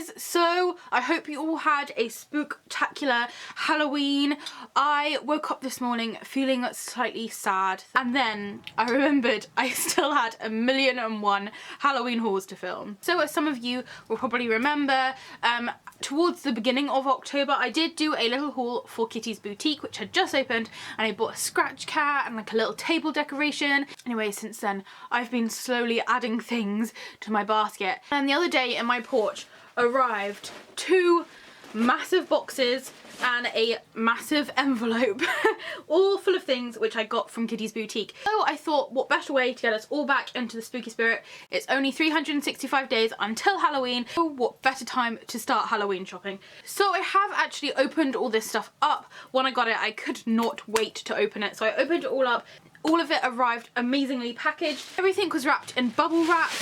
guys, so I hope you all had a spooktacular Halloween. I woke up this morning feeling slightly sad, and then I remembered I still had 1,000,001 Halloween hauls to film. So as some of you will probably remember, towards the beginning of October I did do a little haul for Kitty's Boutique, which had just opened, and I bought a scratch cat and like a little table decoration. Anyway, since then I've been slowly adding things to my basket, and the other day in my porch arrived 2 massive boxes and a massive envelope all full of things which I got from Kitty's Boutique. So I thought, what better way to get us all back into the spooky spirit? It's only 365 days until Halloween, so what better time to start Halloween shopping? So I have actually opened all this stuff up. When I got it, I could not wait to open it, so I opened it all up. All of it arrived amazingly packaged. Everything was wrapped in bubble wrap,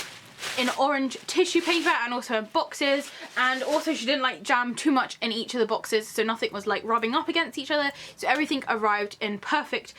in orange tissue paper, and also in boxes, and also she didn't like jam too much in each of the boxes, so nothing was like rubbing up against each other, so everything arrived in perfect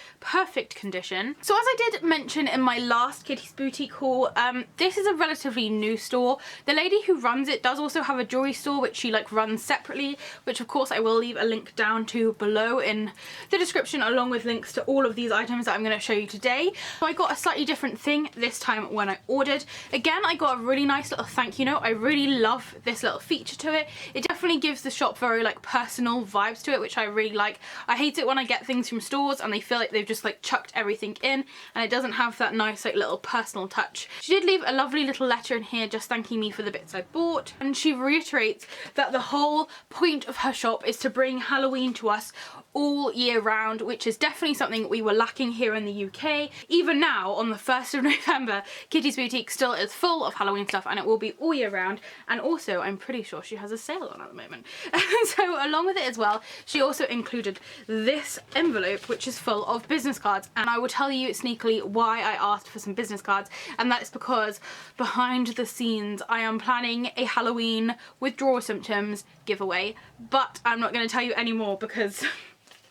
condition. So as I did mention in my last Kitty's Boutique haul, this is a relatively new store. The lady who runs it does also have a jewelry store which she like runs separately, which of course I will leave a link down to below in the description, along with links to all of these items that I'm going to show you today. So I got a slightly different thing this time when I ordered. Again, I got a really nice little thank you note. I really love this little feature to it. It definitely gives the shop very like personal vibes to it, which I really like. I hate it when I get things from stores and they feel like they've just like chucked everything in and it doesn't have that nice like little personal touch. She did leave a lovely little letter in here just thanking me for the bits I bought, and she reiterates that the whole point of her shop is to bring Halloween to us all year round, which is definitely something we were lacking here in the UK. Even now, on the 1st of November, Kitty's Boutique still is full of Halloween stuff, and it will be all year round. And also, I'm pretty sure she has a sale on at the moment. So along with it as well, she also included this envelope, which is full of business cards. And I will tell you sneakily why I asked for some business cards, and that's because behind the scenes, I am planning a Halloween withdrawal symptoms giveaway, but I'm not going to tell you any more because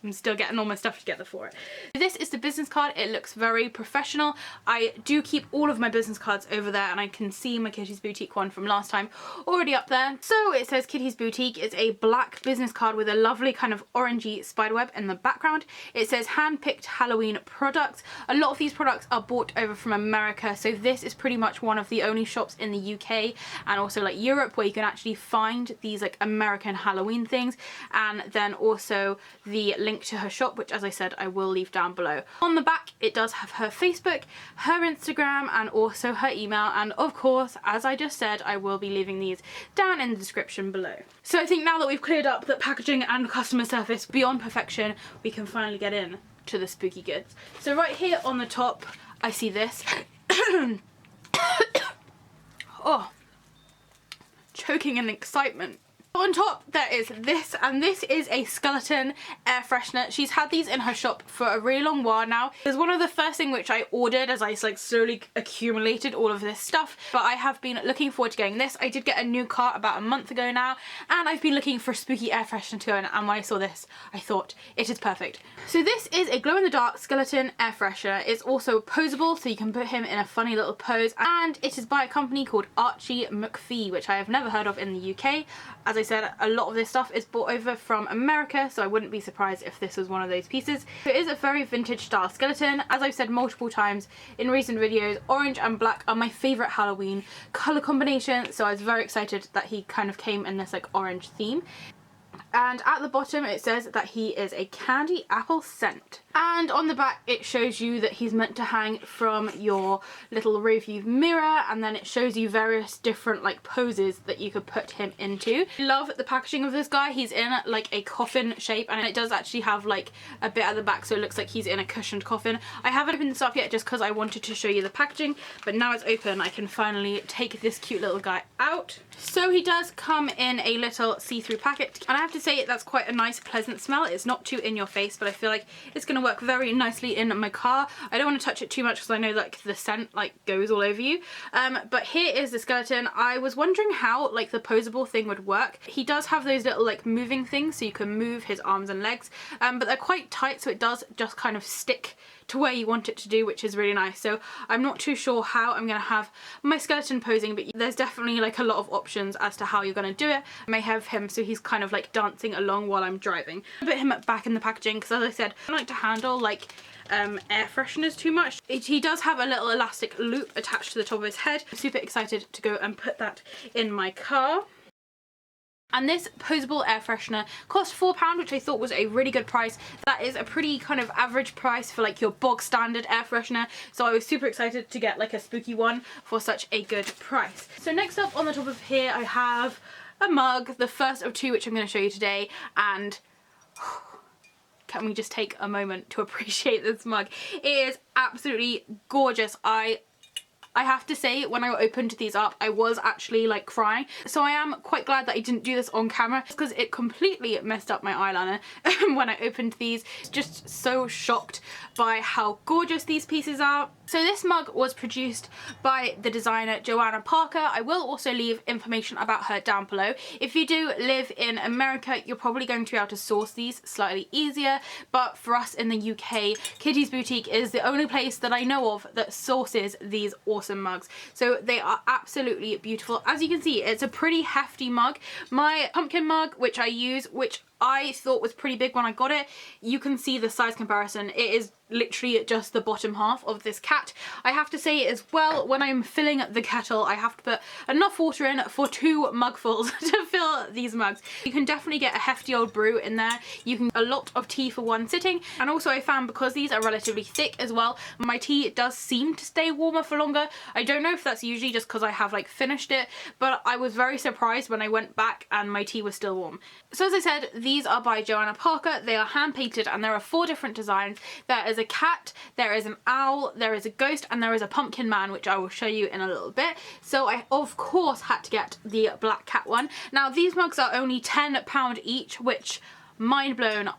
I'm still getting all my stuff together for it. This is the business card. It looks very professional. I do keep all of my business cards over there, and I can see my Kitty's Boutique one from last time already up there. So it says Kitty's Boutique. It's a black business card with a lovely kind of orangey spiderweb in the background. It says hand-picked Halloween products. A lot of these products are bought over from America, so this is pretty much one of the only shops in the UK and also like Europe where you can actually find these like American Halloween things. And then also the link to her shop, which as I said I will leave down below. On the back it does have her Facebook, her Instagram, and also her email, and of course, as I just said, I will be leaving these down in the description below. So I think now that we've cleared up the packaging and customer service beyond perfection, we can finally get in to the spooky goods. So right here on the top I see this. Oh, choking in excitement. On top there is this, and this is a skeleton air freshener. She's had these in her shop for a really long while now. It was one of the first things which I ordered as I like slowly accumulated all of this stuff, but I have been looking forward to getting this. I did get a new cart about a month ago now, and I've been looking for a spooky air freshener to go in, and when I saw this I thought it is perfect. So this is a glow-in-the-dark skeleton air freshener. It's also posable, so you can put him in a funny little pose, and it is by a company called Archie McPhee, which I have never heard of in the UK. As I said, a lot of this stuff is bought over from America, so I wouldn't be surprised if this was one of those pieces. It is a very vintage style skeleton. As I've said multiple times in recent videos, orange and black are my favourite Halloween colour combination, so I was very excited that he kind of came in this like orange theme. And at the bottom it says that he is a candy apple scent. And on the back it shows you that he's meant to hang from your little rear view mirror, and then it shows you various different like poses that you could put him into. I love the packaging of this guy. He's in like a coffin shape, and it does actually have like a bit at the back, so it looks like he's in a cushioned coffin. I haven't opened this up yet just because I wanted to show you the packaging, but now it's open I can finally take this cute little guy out. So he does come in a little see-through packet, and I have to say that's quite a nice pleasant smell. It's not too in your face, but I feel like it's going to work very nicely in my car. I don't want to touch it too much because I know like the scent like goes all over you. But here is the skeleton. I was wondering how like the posable thing would work. He does have those little like moving things so you can move his arms and legs, but they're quite tight, so it does just kind of stick to where you want it to do, which is really nice. So I'm not too sure how I'm going to have my skeleton posing, but there's definitely like a lot of options as to how you're going to do it. I may have him so he's kind of like dancing along while I'm driving. Put him back in the packaging because, as I said, I don't like to handle like air fresheners too much. He does have a little elastic loop attached to the top of his head. I'm super excited to go and put that in my car. And this posable air freshener cost £4, which I thought was a really good price. That is a pretty kind of average price for like your bog standard air freshener. So I was super excited to get like a spooky one for such a good price. So next up on the top of here, I have a mug, the first of two which I'm going to show you today. And can we just take a moment to appreciate this mug? It is absolutely gorgeous. I have to say, when I opened these up, I was actually like crying. So I am quite glad that I didn't do this on camera because it completely messed up my eyeliner when I opened these. Just so shocked by how gorgeous these pieces are. So this mug was produced by the designer Johanna Parker. I will also leave information about her down below. If you do live in America, you're probably going to be able to source these slightly easier. But for us in the UK, Kitty's Boutique is the only place that I know of that sources these awesome mugs. So they are absolutely beautiful. As you can see, it's a pretty hefty mug. My pumpkin mug, which I use, which I thought was pretty big when I got it, you can see the size comparison. It is literally just the bottom half of this cat. I have to say as well, when I'm filling the kettle, I have to put enough water in for 2 mugfuls to fill these mugs. You can definitely get a hefty old brew in there. You can a lot of tea for one sitting. And also I found, because these are relatively thick as well, my tea does seem to stay warmer for longer. I don't know if that's usually just because I have like finished it, but I was very surprised when I went back and my tea was still warm. So as I said, these are by Johanna Parker. They are hand painted and there are 4 different designs. There is a cat, there is an owl, there is a ghost, and there is a pumpkin man, which I will show you in a little bit. So I of course had to get the black cat one. Now these mugs are only £10 each, which, mind blown.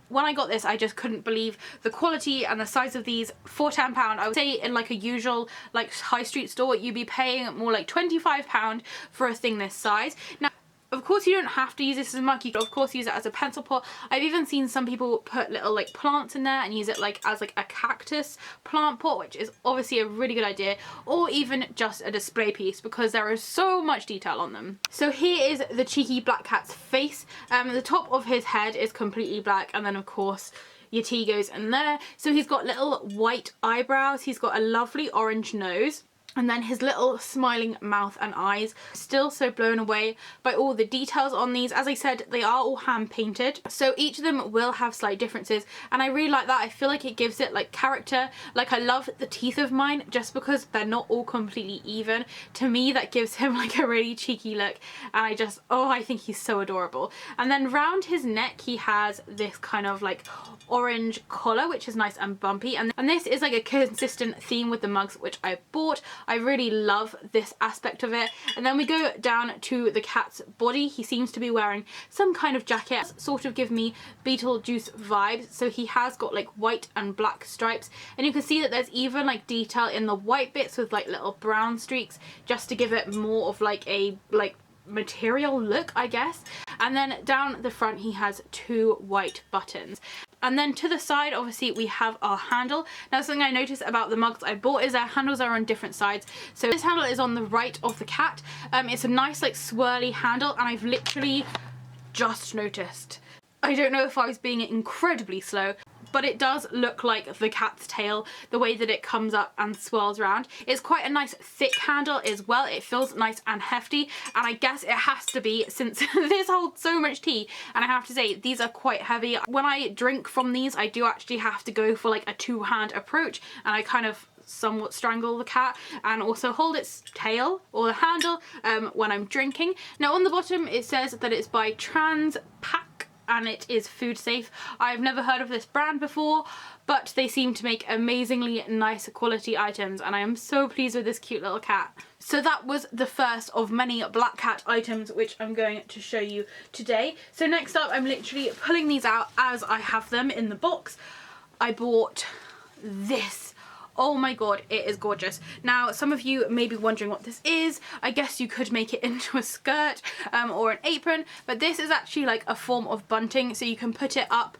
When I got this, I just couldn't believe the quality and the size of these for £10. I would say in like a usual like high street store, you'd be paying more like £25 for a thing this size. Now, of course you don't have to use this as a mug, you can of course use it as a pencil pot. I've even seen some people put little like plants in there and use it like as like a cactus plant pot, which is obviously a really good idea, or even just a display piece because there is so much detail on them. So here is the cheeky black cat's face. The top of his head is completely black, and then of course your tea goes in there. So he's got little white eyebrows, he's got a lovely orange nose, and then his little smiling mouth and eyes. Still so blown away by all the details on these. As I said, they are all hand painted, so each of them will have slight differences, and I really like that. I feel like it gives it like character. Like I love the teeth of mine just because they're not all completely even. To me that gives him like a really cheeky look, and I think he's so adorable. And then round his neck he has this kind of like orange collar, which is nice and bumpy, and this is like a consistent theme with the mugs which I bought. I really love this aspect of it. And then we go down to the cat's body. He seems to be wearing some kind of jacket, sort of give me Beetlejuice vibes. So he has got like white and black stripes, and you can see that there's even like detail in the white bits with like little brown streaks, just to give it more of like a material look, I guess. And then down the front he has 2 white buttons. And then to the side, obviously, we have our handle. Now, something I noticed about the mugs I bought is their handles are on different sides. So this handle is on the right of the cat. It's a nice, like, swirly handle, and I've literally just noticed. I don't know if I was being incredibly slow, but it does look like the cat's tail, the way that it comes up and swirls around. It's quite a nice thick handle as well. It feels nice and hefty, and I guess it has to be since this holds so much tea, and I have to say these are quite heavy. When I drink from these, I do actually have to go for like a 2-hand approach, and I kind of somewhat strangle the cat and also hold its tail or the handle when I'm drinking. Now on the bottom it says that it's by TransPac and it is food safe. I've never heard of this brand before, but they seem to make amazingly nice quality items, and I am so pleased with this cute little cat. So that was the first of many black cat items which I'm going to show you today. So next up, I'm literally pulling these out as I have them in the box. I bought this. Oh my god, it is gorgeous. Now, some of you may be wondering what this is. I guess you could make it into a skirt or an apron, but this is actually like a form of bunting, so you can put it up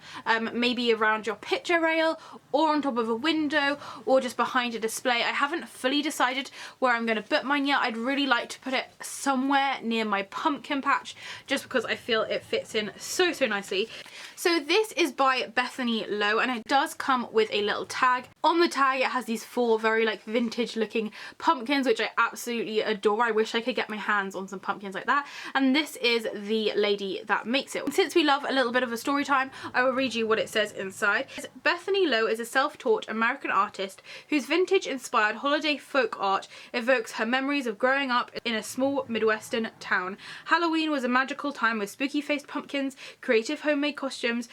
maybe around your picture rail or on top of a window or just behind a display. I haven't fully decided where I'm going to put mine yet. I'd really like to put it somewhere near my pumpkin patch just because I feel it fits in so nicely. So this is by Bethany Lowe, and it does come with a little tag. On the tag it has these 4 very like vintage looking pumpkins, which I absolutely adore. I wish I could get my hands on some pumpkins like that. And this is the lady that makes it. Since we love a little bit of a story time, I will read you what it says inside. Bethany Lowe is a self-taught American artist whose vintage inspired holiday folk art evokes her memories of growing up in a small Midwestern town. Halloween was a magical time with spooky faced pumpkins, creative homemade costumes,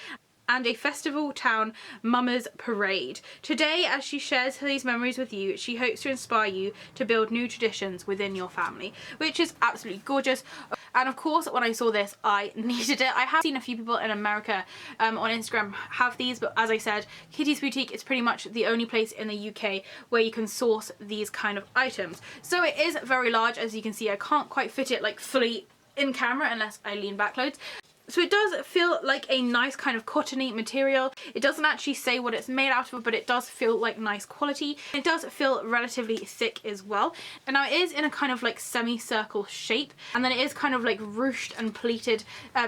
and a festival town mama's parade. Today, as she shares these memories with you, she hopes to inspire you to build new traditions within your family, which is absolutely gorgeous. And of course, when I saw this, I needed it. I have seen a few people in America on Instagram have these, but as I said, Kitty's Boutique is pretty much the only place in the UK where you can source these kind of items. So it is very large. As you can see, I can't quite fit it like fully in camera unless I lean back loads. So it does feel like a nice kind of cottony material. It doesn't actually say what it's made out of, but it does feel like nice quality. It does feel relatively thick as well. And now it is in a kind of like semicircle shape, and then it is kind of like ruched and pleated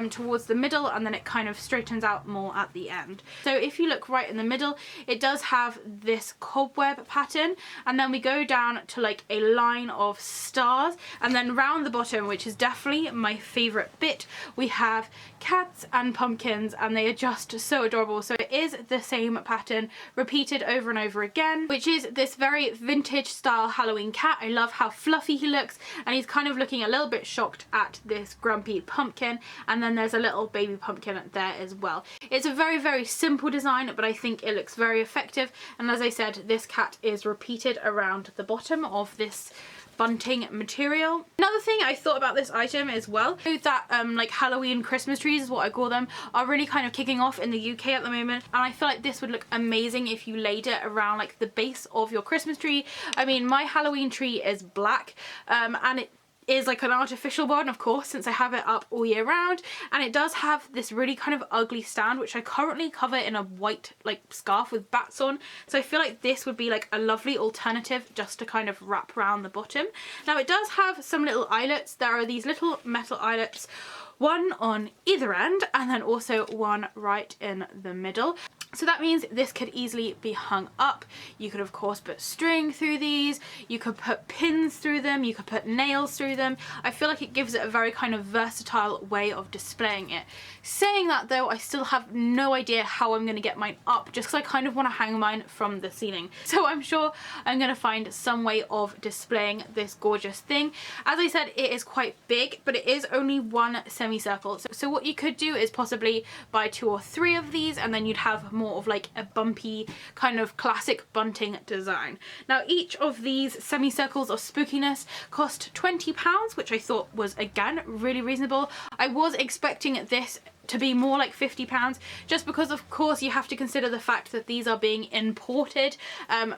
towards the middle, and then it kind of straightens out more at the end. So if you look right in the middle, it does have this cobweb pattern, and then we go down to like a line of stars, and then round the bottom, which is definitely my favorite bit, we have cats and pumpkins, and they are just so adorable. So it is the same pattern repeated over and over again, which is this very vintage style Halloween cat. I love how fluffy he looks, and he's kind of looking a little bit shocked at this grumpy pumpkin, and then there's a little baby pumpkin there as well. It's a very simple design, but I think it looks very effective. And as I said, this cat is repeated around the bottom of this bunting material. Another thing I thought about this item as well, that like Halloween Christmas trees is what I call them, are really kind of kicking off in the UK at the moment, and I feel like this would look amazing if you laid it around like the base of your Christmas tree. I mean, my Halloween tree is black, and it is like an artificial one, of course, since I have it up all year round, and it does have this really kind of ugly stand, which I currently cover in a white like scarf with bats on. So I feel like this would be like a lovely alternative just to kind of wrap around the bottom. Now it does have some little eyelets. There are these little metal eyelets, one on either end, and then also one right in the middle. So that means this could easily be hung up. You could of course put string through these, you could put pins through them, you could put nails through them. I feel like it gives it a very kind of versatile way of displaying it. Saying that though, I still have no idea how I'm going to get mine up, just because I kind of want to hang mine from the ceiling. So I'm sure I'm going to find some way of displaying this gorgeous thing. As I said, it is quite big, but it is only one semicircle. So what you could do is possibly buy 2 or 3 of these, and then you'd have more of like a bumpy kind of classic bunting design. Now each of these semicircles of spookiness cost £20, which I thought was again really reasonable. I was expecting this to be more like £50, just because of course you have to consider the fact that these are being imported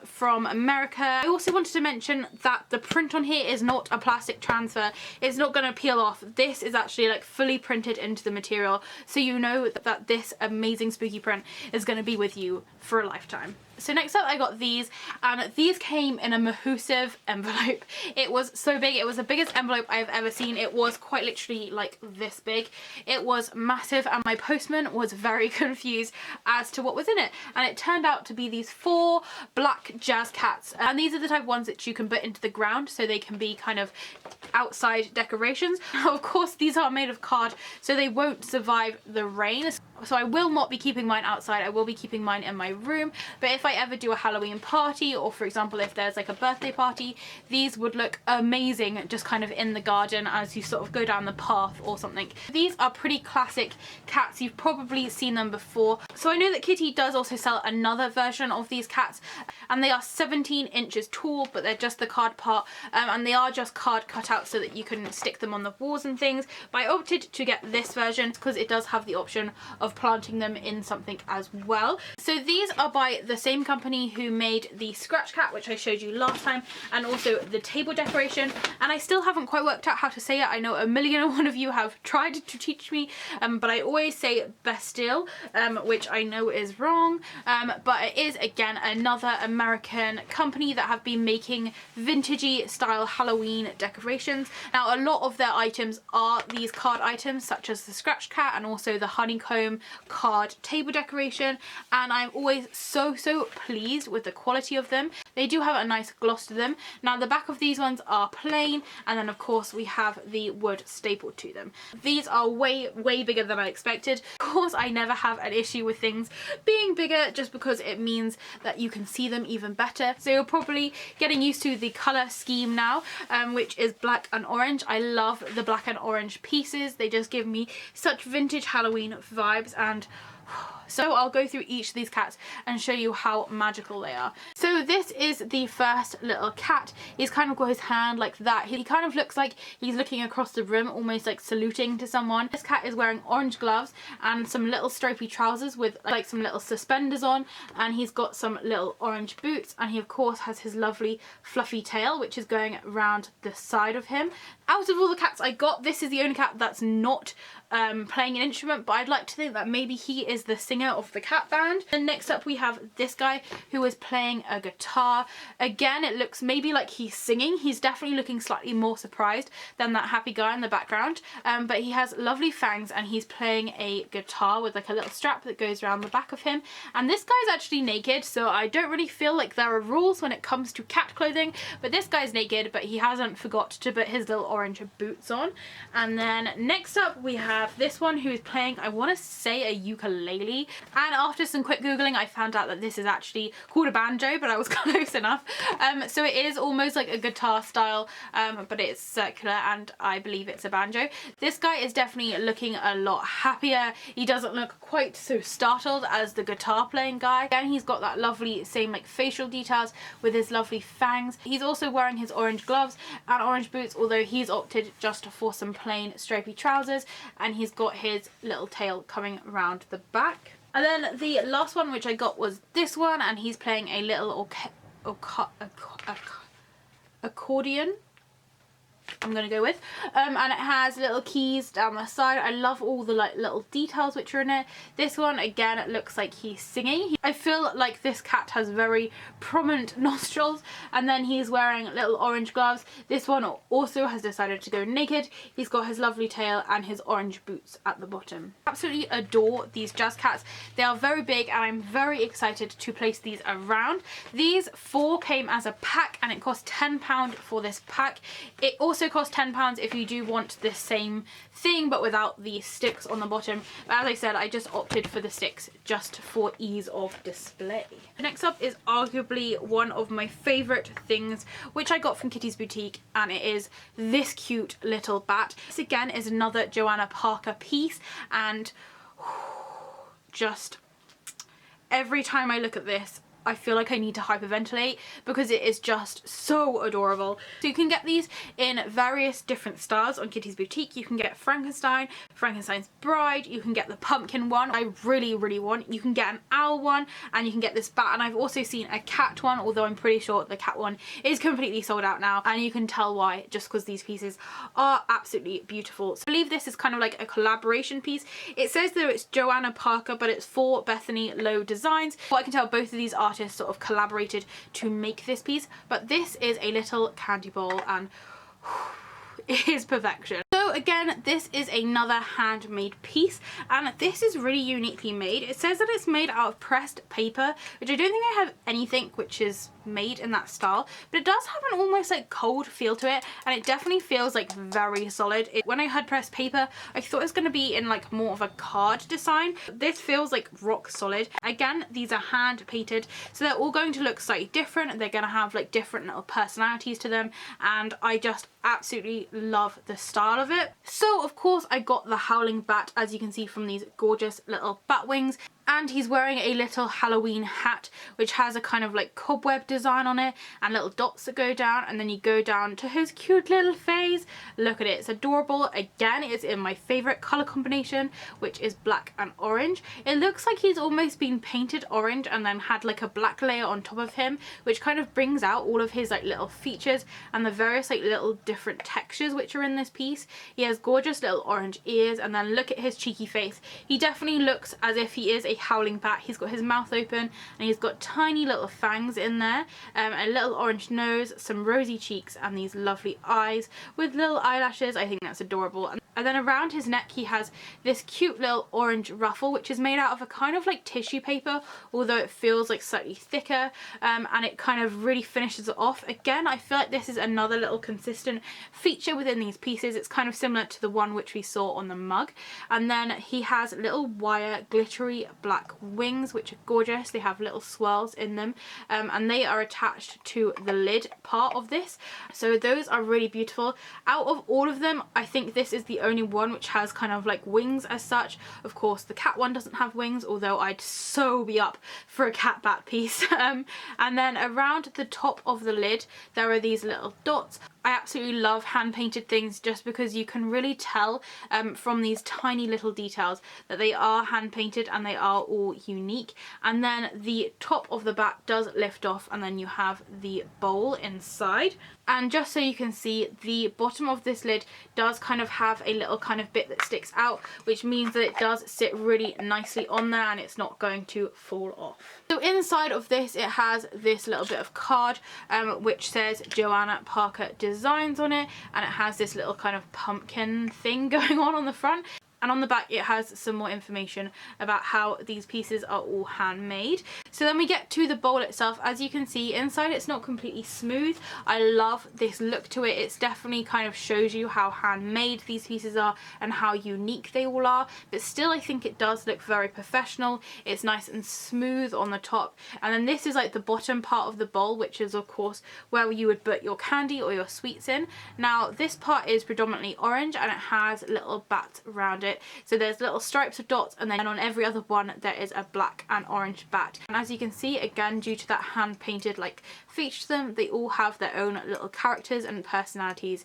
from America. I also wanted to mention that the print on here is not a plastic transfer. It's not going to peel off. This is actually like fully printed into the material, so you know that this amazing spooky print is going to be with you for a lifetime. So next up I got these, and these came in a mahoosive envelope. It was so big. It was the biggest envelope I've ever seen. It was quite literally like this big. It was massive, and my postman was very confused as to what was in it. And it turned out to be these 4 black jazz cats, and these are the type of ones that you can put into the ground, so they can be kind of outside decorations. Of course these are made of card, so they won't survive the rain. So I will not be keeping mine outside, I will be keeping mine in my room. But if I ever do a Halloween party, or for example if there's like a birthday party, these would look amazing just kind of in the garden as you sort of go down the path or something. These are pretty classic cats, you've probably seen them before. So I know that Kitty does also sell another version of these cats, and they are 17 inches tall, but they're just the card part, and they are just card cut out so that you can stick them on the walls and things. But I opted to get this version because it does have the option of planting them in something as well. So these are by the same company who made the scratch cat, which I showed you last time, and also the table decoration, and I still haven't quite worked out how to say it. I know a million and one of you have tried to teach me, but I always say Beistle, which I know is wrong, but it is again another American company that have been making vintagey style Halloween decorations. Now a lot of their items are these card items such as the scratch cat and also the honeycomb card table decoration, and I'm always so pleased with the quality of them. They do have a nice gloss to them. Now the back of these ones are plain, and then of course we have the wood stapled to them. These are way bigger than I expected. Of course I never have an issue with things being bigger just because it means that you can see them even better. So you're probably getting used to the colour scheme now, which is black and orange. I love the black and orange pieces. They just give me such vintage Halloween vibes, and so I'll go through each of these cats and show you how magical they are. So this is the first little cat. He's kind of got his hand like that. He kind of looks like he's looking across the room, almost like saluting to someone. This cat is wearing orange gloves and some little stripy trousers with like some little suspenders on, and he's got some little orange boots, and he of course has his lovely fluffy tail which is going around the side of him. Out of all the cats I got, this is the only cat that's not playing an instrument, but I'd like to think that maybe he is the singer of the cat band. And next up we have this guy who is playing a guitar. Again, it looks maybe like he's singing. He's definitely looking slightly more surprised than that happy guy in the background, but he has lovely fangs and he's playing a guitar with like a little strap that goes around the back of him. And this guy's actually naked, so I don't really feel like there are rules when it comes to cat clothing, but this guy's naked, but he hasn't forgot to put his little orange boots on. And then next up we have this one who is playing, I want to say, a ukulele, and after some quick googling I found out that this is actually called a banjo, but I was close enough. So it is almost like a guitar style, but it's circular, and I believe it's a banjo. This guy is definitely looking a lot happier. He doesn't look quite so startled as the guitar playing guy. Again, he's got that lovely same like facial details with his lovely fangs. He's also wearing his orange gloves and orange boots, although he's opted just for some plain stripy trousers, and he's got his little tail coming around the back. And then the last one which I got was this one, and he's playing a little accordion, I'm gonna go with, and it has little keys down the side. I love all the like little details which are in it. This one again, it looks like he's singing. I feel like this cat has very prominent nostrils, and then he's wearing little orange gloves. This one also has decided to go naked. He's got his lovely tail and his orange boots at the bottom. Absolutely adore these jazz cats. They are very big and I'm very excited to place these around. These 4 came as a pack and it cost £10 for this pack. It also costs £10 if you do want the same thing but without the sticks on the bottom. But as I said, I just opted for the sticks just for ease of display. Next up is arguably one of my favourite things which I got from Kitty's Boutique, and it is this cute little bat. This again is another Johanna Parker piece, and just every time I look at this I feel like I need to hyperventilate because it is just so adorable. So you can get these in various different styles on Kitty's Boutique. You can get Frankenstein, Frankenstein's Bride, you can get the pumpkin one I really want, you can get an owl one, and you can get this bat, and I've also seen a cat one, although I'm pretty sure the cat one is completely sold out now, and you can tell why just because these pieces are absolutely beautiful. So I believe this is kind of like a collaboration piece. It says that it's Johanna Parker, but it's for Bethany Lowe Designs. What I can tell, both of these artists sort of collaborated to make this piece, but this is a little candy bowl and it is perfection. So So again, this is another handmade piece, and this is really uniquely made. It says that it's made out of pressed paper, which I don't think I have anything which is made in that style, but it does have an almost like cold feel to it, and it definitely feels like very solid. When I had pressed paper, I thought it was going to be in like more of a card design. This feels like rock solid. Again, these are hand painted, so they're all going to look slightly different. They're going to have like different little personalities to them, and I just absolutely love the style of it. So of course I got the Howling Bat, as you can see from these gorgeous little bat wings, and he's wearing a little Halloween hat which has a kind of like cobweb design on it and little dots that go down, and then you go down to his cute little face. Look at it, it's adorable. Again, it's in my favorite color combination, which is black and orange. It looks like he's almost been painted orange and then had like a black layer on top of him, which kind of brings out all of his like little features and the various like little different textures which are in this piece. He has gorgeous little orange ears, and then look at his cheeky face. He definitely looks as if he is a howling bat. He's got his mouth open and he's got tiny little fangs in there, a little orange nose, some rosy cheeks, and these lovely eyes with little eyelashes. I think that's adorable. And then around his neck he has this cute little orange ruffle, which is made out of a kind of like tissue paper, although it feels like slightly thicker, and it kind of really finishes it off. Again, I feel like this is another little consistent feature within these pieces. It's kind of similar to the one which we saw on the mug. And then he has little wire glittery black wings, which are gorgeous. They have little swirls in them, and they are attached to the lid part of this, so those are really beautiful. Out of all of them, I think this is the only one which has kind of like wings as such. Of course the cat one doesn't have wings, although I'd so be up for a cat bat piece. And then around the top of the lid there are these little dots. I absolutely love hand painted things just because you can really tell from these tiny little details that they are hand painted and they are all unique. And then the top of the bat does lift off, and then you have the bowl inside. And just so you can see, the bottom of this lid does kind of have a little kind of bit that sticks out, which means that it does sit really nicely on there and it's not going to fall off. So inside of this it has this little bit of card which says Johanna Parker Designs on it, and it has this little kind of pumpkin thing going on the front. And on the back it has some more information about how these pieces are all handmade. So then we get to the bowl itself. As you can see, inside it's not completely smooth. I love this look to it. It's definitely kind of shows you how handmade these pieces are and how unique they all are, but still I think it does look very professional. It's nice and smooth on the top, and then this is like the bottom part of the bowl, which is of course where you would put your candy or your sweets in. Now this part is predominantly orange and it has little bats around it. So there's little stripes of dots, and then on every other one there is a black and orange bat. And as you can see, again, due to that hand painted like feature to them, they all have their own little characters and personalities.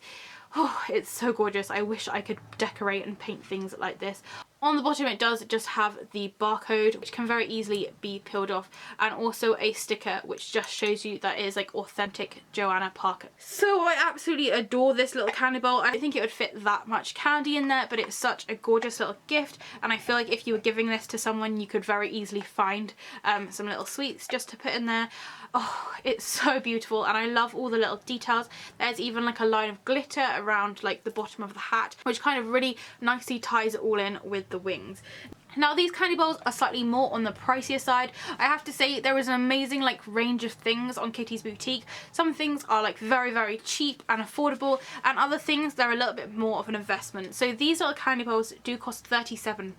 Oh, it's so gorgeous. I wish I could decorate and paint things like this. On the bottom it does just have the barcode, which can very easily be peeled off, and also a sticker which just shows you that it is like authentic Johanna Parker. So I absolutely adore this little candy bowl. I don't think it would fit that much candy in there, but it's such a gorgeous little gift, and I feel like if you were giving this to someone you could very easily find some little sweets just to put in there. Oh, it's so beautiful, and I love all the little details. There's even like a line of glitter around like the bottom of the hat, which kind of really nicely ties it all in with the wings. Now these candy bowls are slightly more on the pricier side. I have to say there is an amazing like range of things on Kitty's Boutique. Some things are like very cheap and affordable, and other things they're a little bit more of an investment. So these little candy bowls do cost £37,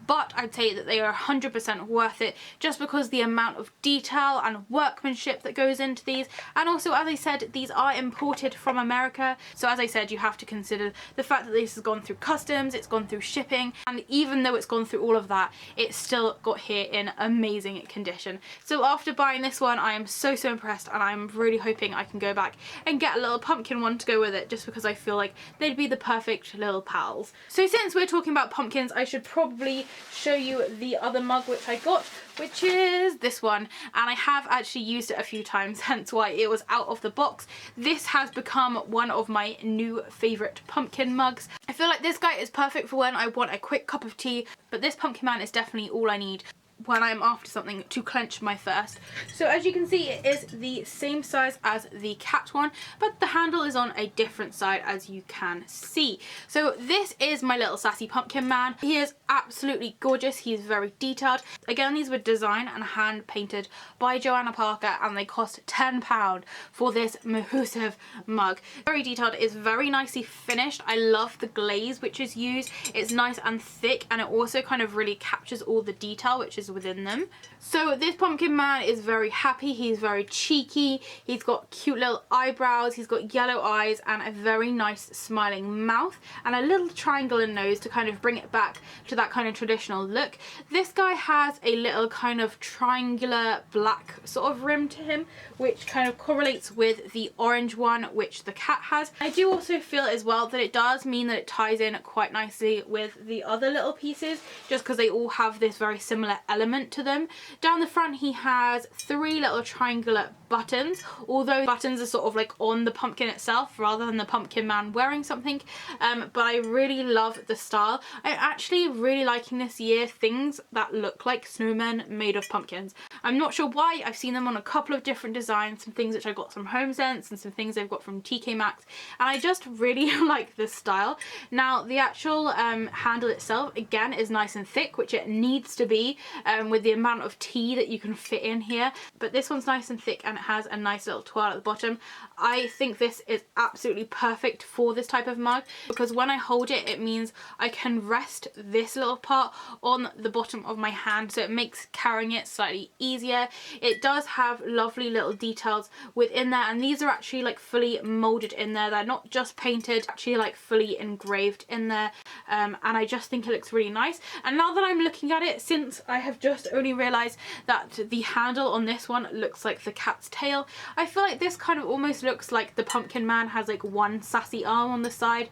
but I'd say that they are 100% worth it just because the amount of detail and workmanship that goes into these, and also as I said, these are imported from America. So as I said, you have to consider the fact that this has gone through customs, it's gone through shipping, and even though it's gone through all of that, it's still got here in amazing condition. So after buying this one, I am so impressed, and I'm really hoping I can go back and get a little pumpkin one to go with it, just because I feel like they'd be the perfect little pals. So since we're talking about pumpkins, I should probably show you the other mug which I got, which is this one, and I have actually used it a few times, hence why it was out of the box. This has become one of my new favourite pumpkin mugs. I feel like this guy is perfect for when I want a quick cup of tea, but this pumpkin man is definitely all I need when I'm after something to clench my thirst. So as you can see, it is the same size as the cat one, but the handle is on a different side, as you can see. So this is my little sassy pumpkin man. He is absolutely gorgeous. He is very detailed. Again, these were designed and hand painted by Johanna Parker, and they cost £10 for this massive mug. Very detailed. It's very nicely finished. I love the glaze which is used. It's nice and thick, and it also kind of really captures all the detail which is within them. So this pumpkin man is very happy. He's very cheeky. He's got cute little eyebrows. He's got yellow eyes and a very nice smiling mouth and a little triangular nose to kind of bring it back to that kind of traditional look. This guy has a little kind of triangular black sort of rim to him, which kind of correlates with the orange one which the cat has. I do also feel as well that it does mean that it ties in quite nicely with the other little pieces, just because they all have this very similar element to them. Down the front he has 3 little triangular buttons, although buttons are sort of like on the pumpkin itself rather than the pumpkin man wearing something, but I really love the style. I'm actually really liking this year things that look like snowmen made of pumpkins. I'm not sure why. I've seen them on a couple of different designs, some things which I got from HomeSense and some things I've got from TK Maxx, and I just really like this style. Now the actual handle itself again is nice and thick, which it needs to be with the amount of tea that you can fit in here, but this one's nice and thick and it has a nice little twirl at the bottom. I think this is absolutely perfect for this type of mug, because when I hold it, it means I can rest this little part on the bottom of my hand, so it makes carrying it slightly easier. It does have lovely little details within there, and these are actually like fully molded in there. They're not just painted, actually like fully engraved in there, and I just think it looks really nice. And now that I'm looking at it, since I have just only realized that the handle on this one looks like the cat's tail, I feel like this kind of almost looks like the pumpkin man has like one sassy arm on the side.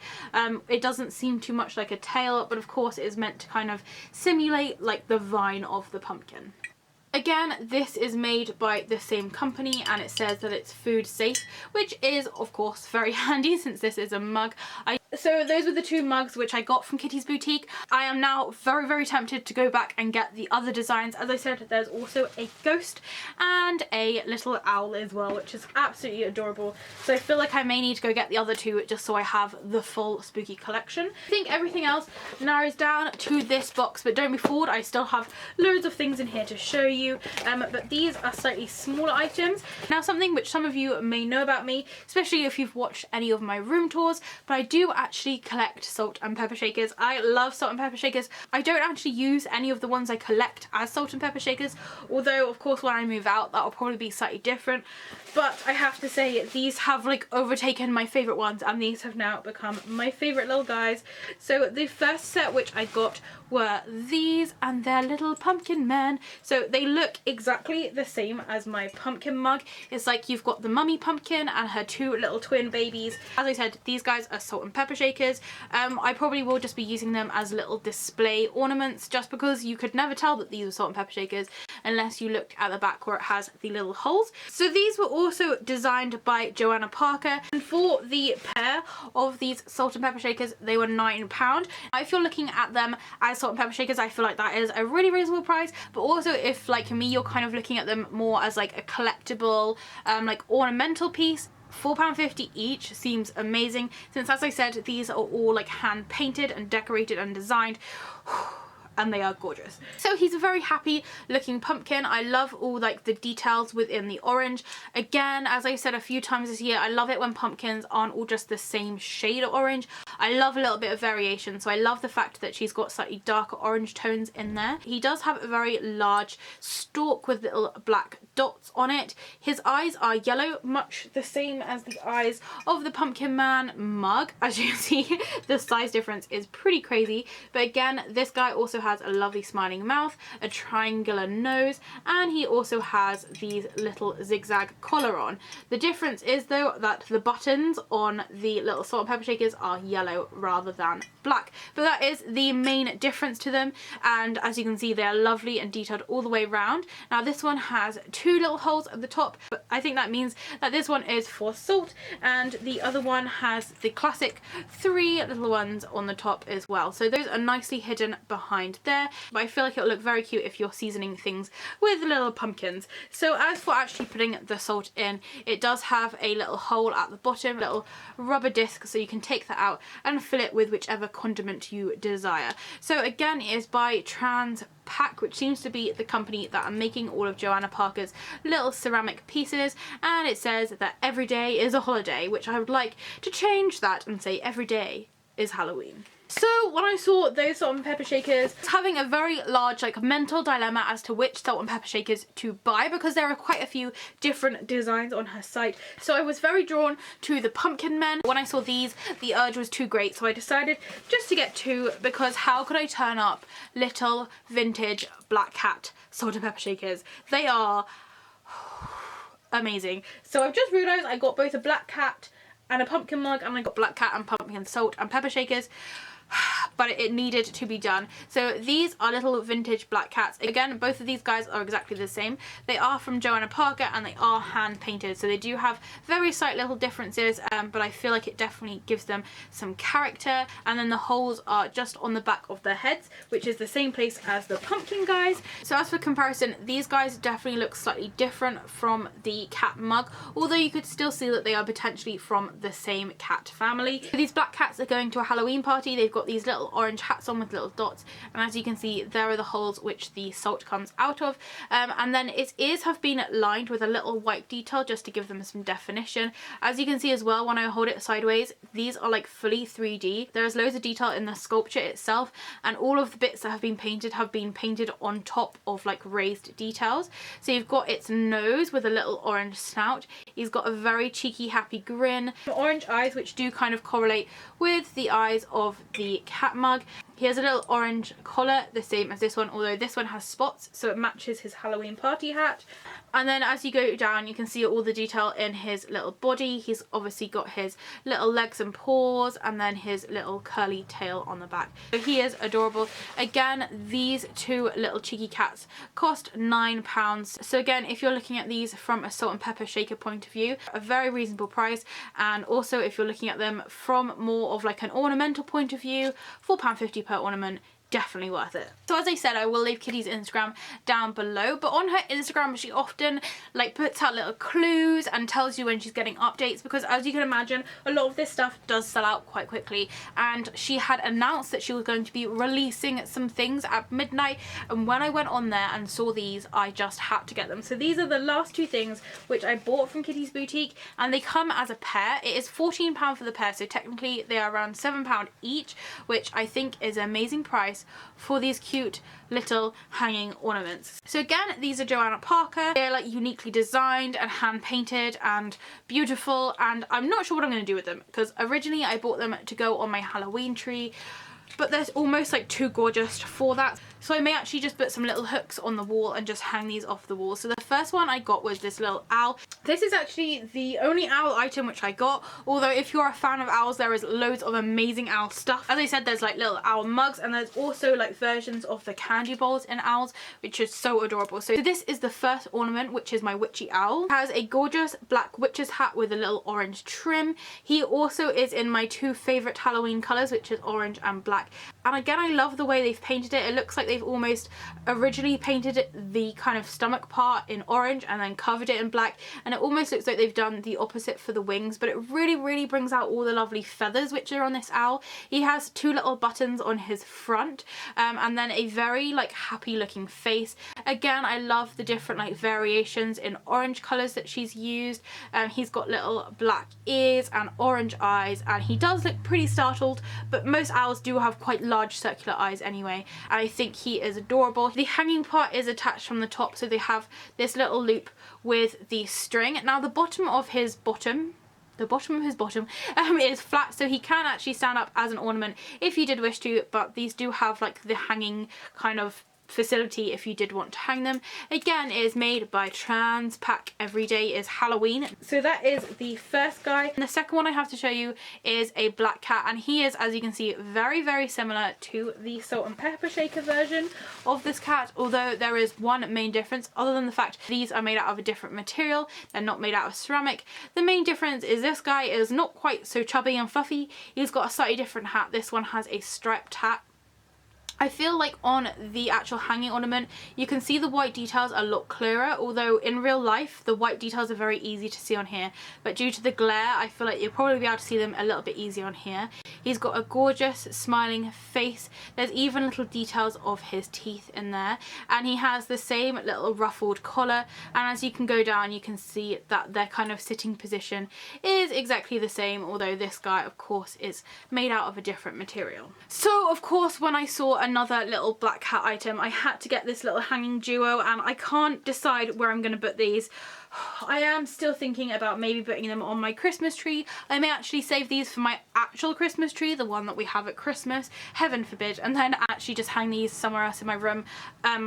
It doesn't seem too much like a tail, but of course it is meant to kind of simulate like the vine of the pumpkin. Again, this is made by the same company and it says that it's food safe, which is of course very handy since this is a mug. So those were the 2 mugs which I got from Kitty's Boutique. I am now very tempted to go back and get the other designs. As I said, there's also a ghost and a little owl as well, which is absolutely adorable. So I feel like I may need to go get the other 2 just so I have the full spooky collection. I think everything else narrows down to this box, but don't be fooled, I still have loads of things in here to show you. But these are slightly smaller items. Now, something which some of you may know about me, especially if you've watched any of my room tours, but I do actually collect salt and pepper shakers. I love salt and pepper shakers. I don't actually use any of the ones I collect as salt and pepper shakers, although of course when I move out that will probably be slightly different. But I have to say these have like overtaken my favourite ones, and these have now become my favourite little guys. So the first set which I got were these, and they're little pumpkin men. So they look exactly the same as my pumpkin mug. It's like you've got the mummy pumpkin and her 2 little twin babies. As I said, these guys are salt and pepper shakers. I probably will just be using them as little display ornaments, just because you could never tell that these are salt and pepper shakers unless you looked at the back where it has the little holes. So these were also designed by Johanna Parker, and for the pair of these salt and pepper shakers they were £9. If you're looking at them as salt and pepper shakers, I feel like that is a really reasonable price, but also if like me you're kind of looking at them more as like a collectible like ornamental piece, £4.50 each seems amazing, since as I said these are all like hand painted and decorated and designed. And they are gorgeous. So he's a very happy looking pumpkin. I love all like the details within the orange. Again, as I've said a few times this year, I love it when pumpkins aren't all just the same shade of orange. I love a little bit of variation, so I love the fact that she's got slightly darker orange tones in there. He does have a very large stalk with little black dots on it. His eyes are yellow, much the same as the eyes of the pumpkin man mug. As you can see, the size difference is pretty crazy, but again, this guy also has a lovely smiling mouth, a triangular nose, and he also has these little zigzag collar on. The difference is though that the buttons on the little salt and pepper shakers are yellow rather than black, but that is the main difference to them, and as you can see they are lovely and detailed all the way around. Now this one has 2 little holes at the top, but I think that means that this one is for salt, and the other one has the classic 3 little ones on the top as well, so those are nicely hidden behind end there, but I feel like it'll look very cute if you're seasoning things with little pumpkins. So as for actually putting the salt in, it does have a little hole at the bottom, little rubber disc, so you can take that out and fill it with whichever condiment you desire. So again, it is by Pack, which seems to be the company that are making all of Johanna Parker's little ceramic pieces, and it says that every day is a holiday, which I would like to change that and say every day is Halloween. So when I saw those salt and pepper shakers, I was having a very large like mental dilemma as to which salt and pepper shakers to buy, because there are quite a few different designs on her site. So I was very drawn to the pumpkin men. When I saw these, the urge was too great, so I decided just to get two, because how could I turn up little vintage black cat salt and pepper shakers? They are amazing. So I've just realised I got both a black cat and a pumpkin mug, and I got black cat and pumpkin salt and pepper shakers, but it needed to be done. So these are little vintage black cats. Again, both of these guys are exactly the same. They are from Johanna Parker and they are hand painted, so they do have very slight little differences, but I feel like it definitely gives them some character. And then the holes are just on the back of their heads, which is the same place as the pumpkin guys. So as for comparison, these guys definitely look slightly different from the cat mug, although you could still see that they are potentially from the same cat family. So these black cats are going to a Halloween party. They've got these little orange hats on with little dots, and as you can see, there are the holes which the salt comes out of, and then its ears have been lined with a little white detail just to give them some definition. As you can see as well, when I hold it sideways, these are like fully 3D. There is loads of detail in the sculpture itself, and all of the bits that have been painted on top of like raised details. So you've got its nose with a little orange snout. He's got a very cheeky happy grin, orange eyes which do kind of correlate with the eyes of the cat mug. He has a little orange collar, the same as this one, although this one has spots, so it matches his Halloween party hat. And then as you go down, you can see all the detail in his little body. He's obviously got his little legs and paws, and then his little curly tail on the back. So he is adorable. Again, these two little cheeky cats cost £9. So again, if you're looking at these from a salt and pepper shaker point of view, a very reasonable price. And also if you're looking at them from more of like an ornamental point of view, £4.50 per ornament, definitely worth it. So as I said, I will leave Kitty's Instagram down below, but on her Instagram she often like puts out little clues and tells you when she's getting updates, because as you can imagine, a lot of this stuff does sell out quite quickly, and she had announced that she was going to be releasing some things at midnight, and when I went on there and saw these, I just had to get them. So these are the last two things which I bought from Kitty's Boutique, and they come as a pair. It is £14 for the pair, so technically they are around £7 each, which I think is an amazing price for these cute little hanging ornaments. So again, these are Johanna Parker. They're like uniquely designed and hand painted and beautiful, and I'm not sure what I'm going to do with them, because originally I bought them to go on my Halloween tree, but they're almost like too gorgeous for that. So I may actually just put some little hooks on the wall and just hang these off the wall. So the first one I got was this little owl. This is actually the only owl item which I got, although if you're a fan of owls, there is loads of amazing owl stuff. As I said, there's like little owl mugs, and there's also like versions of the candy bowls in owls, which is so adorable. So this is the first ornament, which is my witchy owl. It has a gorgeous black witch's hat with a little orange trim. He also is in my two favourite Halloween colours, which is orange and black. And again, I love the way they've painted it. It looks like they've almost originally painted the kind of stomach part in orange and then covered it in black, and it almost looks like they've done the opposite for the wings, but it really brings out all the lovely feathers which are on this owl. He has two little buttons on his front, and then a very like happy looking face. Again, I love the different like variations in orange colours that she's used. He's got little black ears and orange eyes, and he does look pretty startled, but most owls do have quite large circular eyes anyway, and I think he is adorable. The hanging part is attached from the top, so they have this little loop with the string. Now the bottom of his bottom is flat, so he can actually stand up as an ornament if you did wish to, but these do have like the hanging kind of facility if you did want to hang them. Again, it is made by Pack. Every day is Halloween. So that is the first guy. And the second one I have to show you is a black cat, and he is, as you can see, very similar to the salt and pepper shaker version of this cat, although there is one main difference other than the fact these are made out of a different material. They're not made out of ceramic. The main difference is this guy is not quite so chubby and fluffy. He's got a slightly different hat. This one has a striped hat. I feel like on the actual hanging ornament you can see the white details a lot clearer, although in real life the white details are very easy to see on here, but due to the glare I feel like you'll probably be able to see them a little bit easier on here. He's got a gorgeous smiling face, there's even little details of his teeth in there, and he has the same little ruffled collar, and as you can go down you can see that their kind of sitting position is exactly the same, although this guy of course is made out of a different material. So of course when I saw another little black cat item I had to get this little hanging duo, and I can't decide where I'm going to put these. I am still thinking about maybe putting them on my Christmas tree. I may actually save these for my actual Christmas tree, the one that we have at Christmas, heaven forbid, and then actually just hang these somewhere else in my room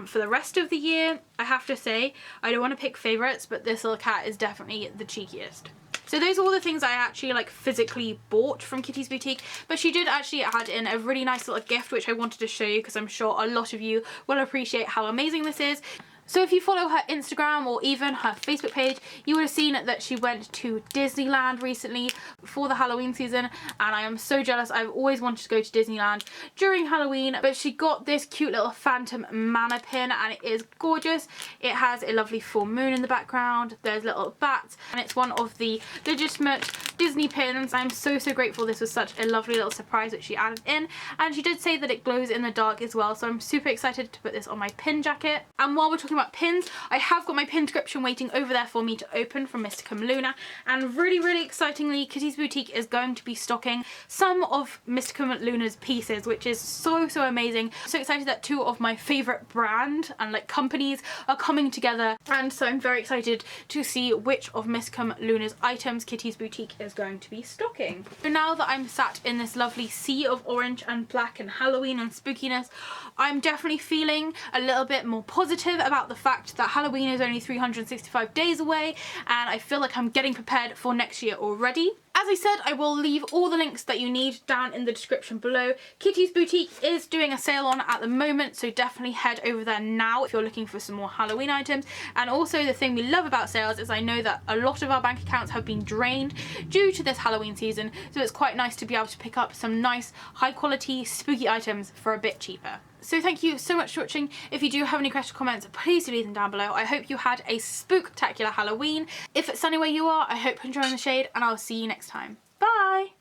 for the rest of the year. I have to say, I don't want to pick favourites, but this little cat is definitely the cheekiest. So those are all the things I actually like physically bought from Kitty's Boutique, but she did actually add in a really nice little gift which I wanted to show you because I'm sure a lot of you will appreciate how amazing this is. So if you follow her Instagram or even her Facebook page, you would have seen that she went to Disneyland recently for the Halloween season, and I am so jealous. I've always wanted to go to Disneyland during Halloween, but she got this cute little phantom mana pin and it is gorgeous. It has a lovely full moon in the background, there's little bats, and it's one of the legitimate Disney pins. I'm so grateful. This was such a lovely little surprise that she added in, and she did say that it glows in the dark as well, so I'm super excited to put this on my pin jacket. And while we're talking about pins, I have got my pin description waiting over there for me to open from Mysticum Luna, and really excitingly Kitty's Boutique is going to be stocking some of Mysticum Luna's pieces, which is so amazing. So excited that two of my favourite brand and like companies are coming together, and so I'm very excited to see which of Mysticum Luna's items Kitty's Boutique is going to be stocking. So now that I'm sat in this lovely sea of orange and black and Halloween and spookiness, I'm definitely feeling a little bit more positive about the fact that Halloween is only 365 days away, and I feel like I'm getting prepared for next year already. As I said, I will leave all the links that you need down in the description below. Kitty's Boutique is doing a sale on at the moment, so definitely head over there now if you're looking for some more Halloween items. And also the thing we love about sales is I know that a lot of our bank accounts have been drained due to this Halloween season, so it's quite nice to be able to pick up some nice high quality spooky items for a bit cheaper. So thank you so much for watching. If you do have any questions or comments, please do leave them down below. I hope you had a spooktacular Halloween. If it's sunny where you are, I hope you're enjoying the shade, and I'll see you next time. Bye!